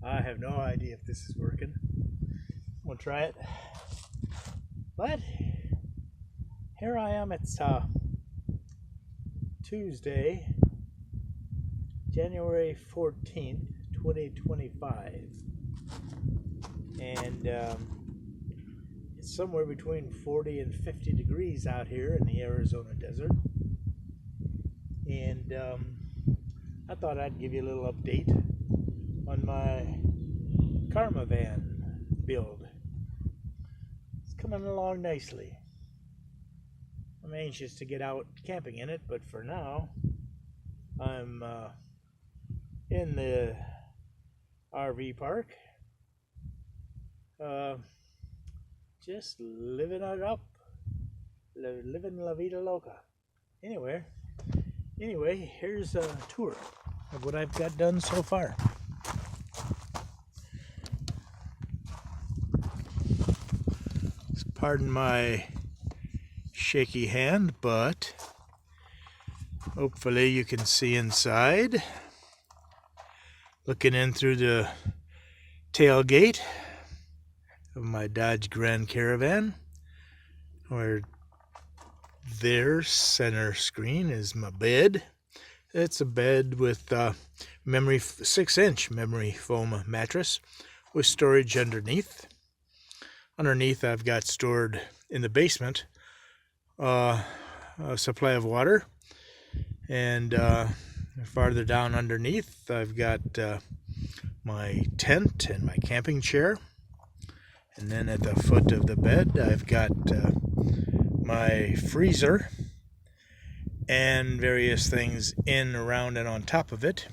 I have no idea if this is working. We'll try it. But here I am. It's Tuesday, January 14th, 2025. And it's somewhere between 40 and 50 degrees out here in the Arizona desert. And I thought I'd give you a little update on my Karma van build. It's coming along nicely. I'm anxious to get out camping in it, but for now I'm in the RV park, just living it up, living la vida loca. Anyway, here's a tour of what I've got done so far. Pardon my shaky hand, but hopefully you can see inside. Looking in through the tailgate of my Dodge Grand Caravan, where their center screen is my bed. It's a bed with 6-inch memory foam mattress with storage underneath. Underneath, I've got stored in the basement a supply of water, and farther down underneath, I've got my tent and my camping chair. And then at the foot of the bed, I've got my freezer and various things in, around, and on top of it.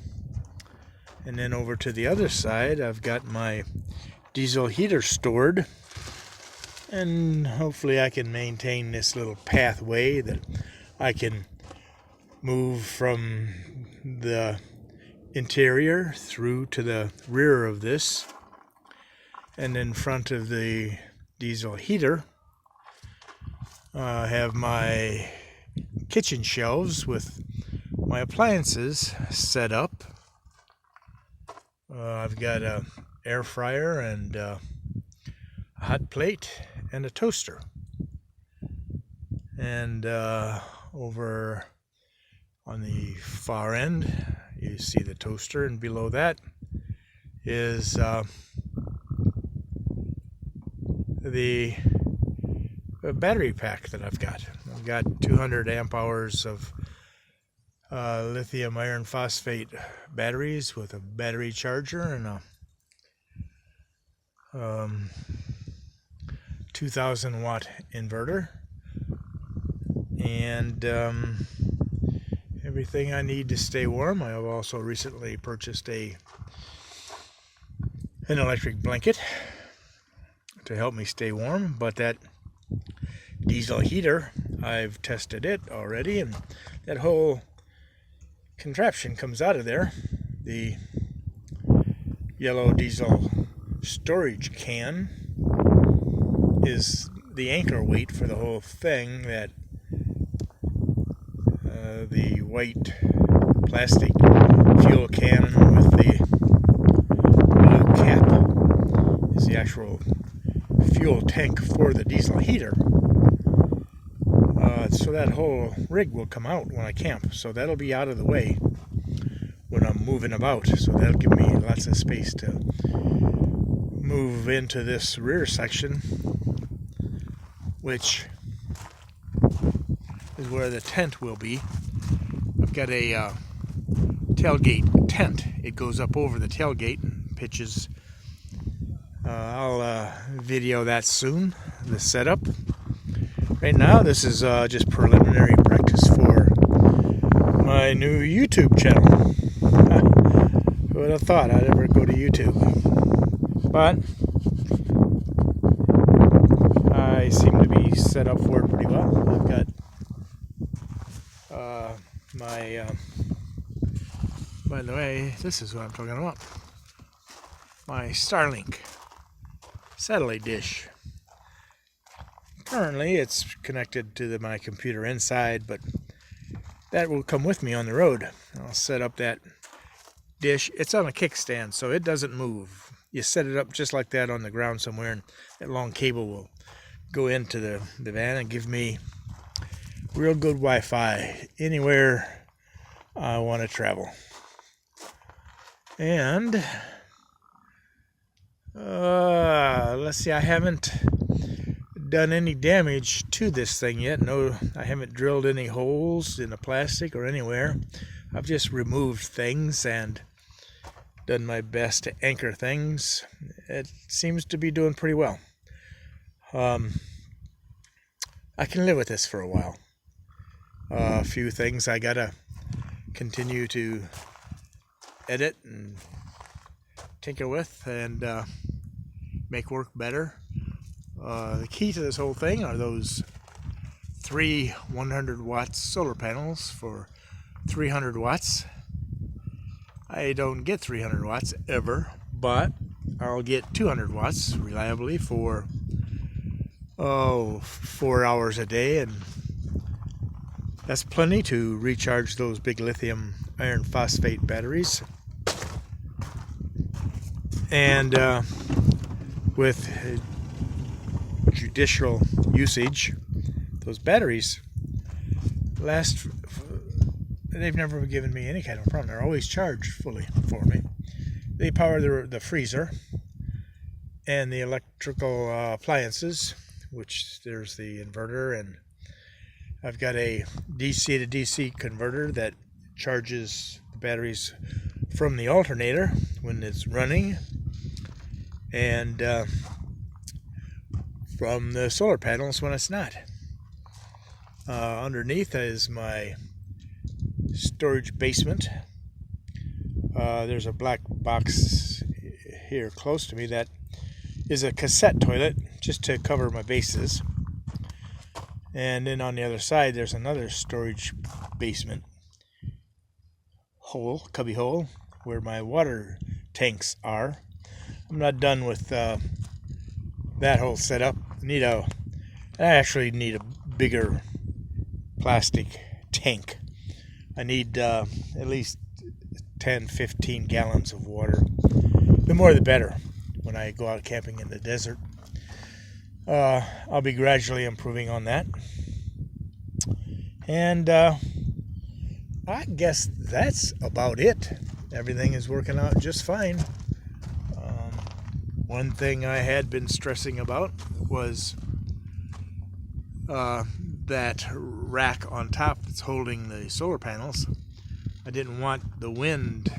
And then over to the other side, I've got my diesel heater stored. And hopefully I can maintain this little pathway that I can move from the interior through to the rear of this. And in front of the diesel heater, I have my kitchen shelves with my appliances set up. I've got an air fryer and a hot plate and a toaster. And over on the far end, you see the toaster, and below that is the battery pack that I've got. I've got 200 amp hours of lithium iron phosphate batteries with a battery charger and a 2,000 watt inverter, and everything I need to stay warm. I have also recently purchased an electric blanket to help me stay warm, but that diesel heater, I've tested it already, and that whole contraption comes out of there. The yellow diesel storage can is the anchor weight for the whole thing. That the white plastic fuel can with the blue cap is the actual fuel tank for the diesel heater. So that whole rig will come out when I camp, so that'll be out of the way when I'm moving about, so that'll give me lots of space to move into this rear section, which is where the tent will be. I've got a tailgate tent. It goes up over the tailgate and pitches. I'll video that soon, the setup. Right now, this is just preliminary practice for my new YouTube channel. Who would have thought I'd ever go to YouTube? But I seem to be set up for it pretty well. I've got by the way, this is what I'm talking about. My Starlink satellite dish. Currently, it's connected to my computer inside, but that will come with me on the road. I'll set up that dish. It's on a kickstand, so it doesn't move. You set it up just like that on the ground somewhere, and that long cable will go into the van and give me real good Wi-Fi anywhere I want to travel. And let's see, I haven't done any damage to this thing yet. No, I haven't drilled any holes in the plastic or anywhere. I've just removed things and done my best to anchor things. It seems to be doing pretty well. I can live with this for a while. A few things I gotta continue to edit and tinker with and make work better. The key to this whole thing are those 3 100 watt solar panels for 300 watts. I don't get 300 watts ever, but I'll get 200 watts reliably for 4 hours a day, and that's plenty to recharge those big lithium iron phosphate batteries. And with judicial usage, those batteries last. They've never given me any kind of problem. They're always charged fully for me. They power the freezer and the electrical appliances, which there's the inverter, and I've got a DC to DC converter that charges the batteries from the alternator when it's running, and from the solar panels when it's not. Underneath is my storage basement. There's a black box here close to me that is a cassette toilet just to cover my bases. And then on the other side there's another storage basement hole, cubby hole, where my water tanks are. I'm not done with that whole setup. I actually need a bigger plastic tank. I need at least 10-15 gallons of water. The more the better when I go out camping in the desert. I'll be gradually improving on that. And I guess that's about it. Everything is working out just fine. One thing I had been stressing about was that rack on top that's holding the solar panels. I didn't want the wind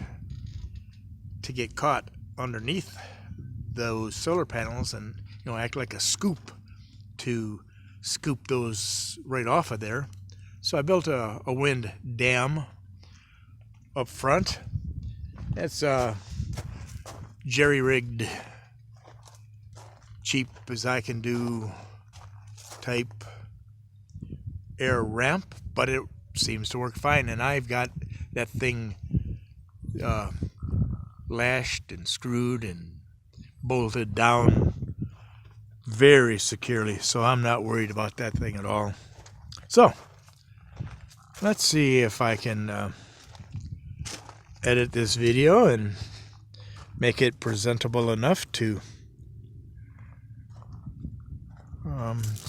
to get caught underneath those solar panels and act like a scoop to scoop those right off of there. So I built a wind dam up front. That's jerry-rigged, cheap as I can do type air ramp, but it seems to work fine, and I've got that thing lashed and screwed and bolted down very securely, so I'm not worried about that thing at all. So let's see if I can edit this video and make it presentable enough to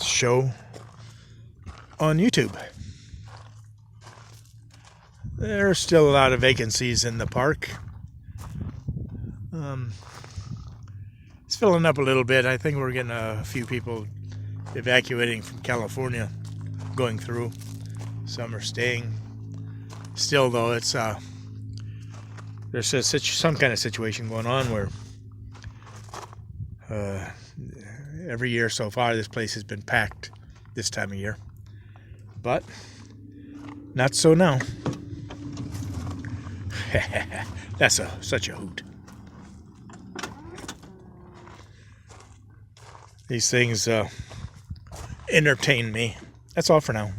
show on YouTube. There's still a lot of vacancies in the park. It's filling up a little bit. I think we're getting a few people evacuating from California going through. Some are staying. Still, though, it's there's some kind of situation going on where every year so far this place has been packed this time of year, but not so now. That's such a hoot. These things entertain me. That's all for now.